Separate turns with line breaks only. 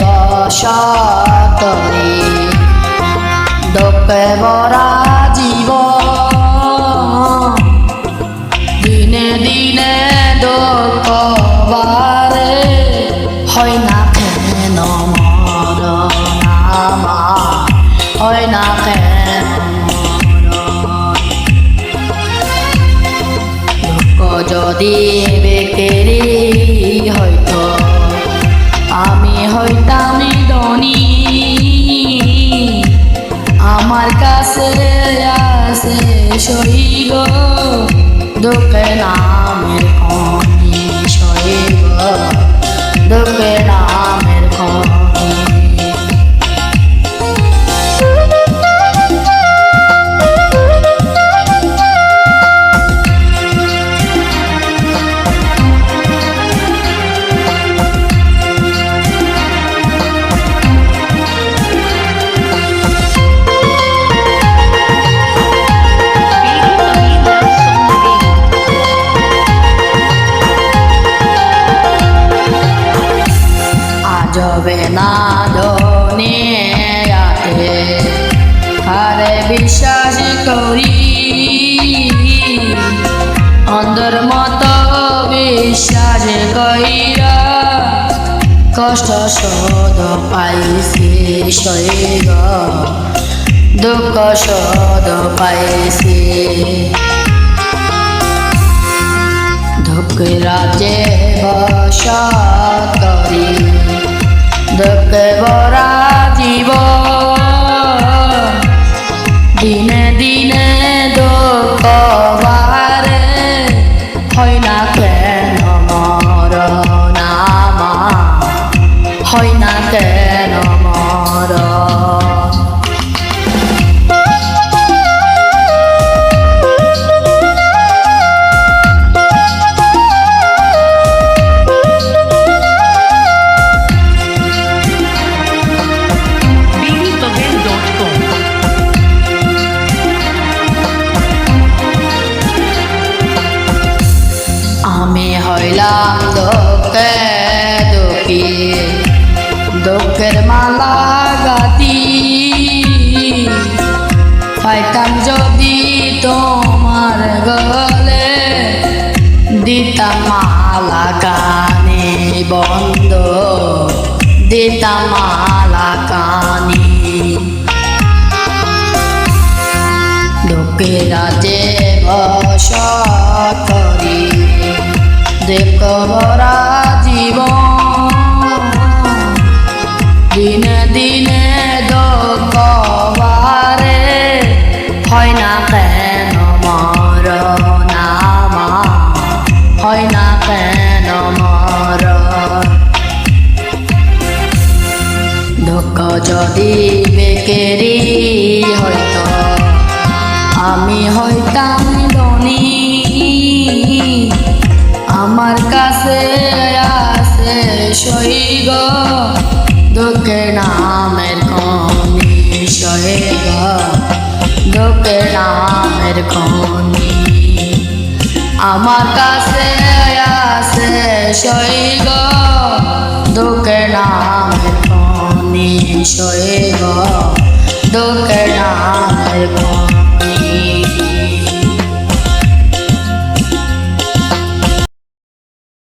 বসতরি দুঃখে ভরা জীবন দিনে দিনে দুঃখ বাড়ে হয় না কেন মরণ আমার হয় না কেন দুঃখ যদি বেকেরি হয়তো আমি হইতাম ধনী আমার কাছে আছে সইব দুঃখে নামের খনি সইব দুঃখে নামের খনি যাবে না দুনিয়াতে আরে বিশ্বাস করি অন্ধের মতো বিশ্বাস কইরা কষ্ট শোধ পাইছি সইব দুঃখ শোধ পাইছি দুঃখের রাজ্যে বসত করি দুঃখে ভরা জীবন দিনে দিনে দুঃখ বাড়ে হয় না কেন মরণ আমার হয় না কেন মরণ আমি হইলাম দুঃখে দুঃখী দুঃখের মালা গাতি পাইতাম যদি তোমার গলে দিতাম মালা কানে বন্ধ দিতাম মালা কানি দুঃখের রাজ্যে বসত করি দুঃখ ভরা জীবন দিনে দিনে দুঃখ বাড়ে হয় না কেন মরণ আমার হয় না কেন মরণ দুঃখ যদি বেকেরি হইতো আমি হইতাম ধনী আমার কাছে আছে সইব দুঃখে নামের খনি সইব দুঃখে নামের খনি আমার কাছে আছে সইব দুঃখে নামের খনি সইব দুঃখে নামের খনি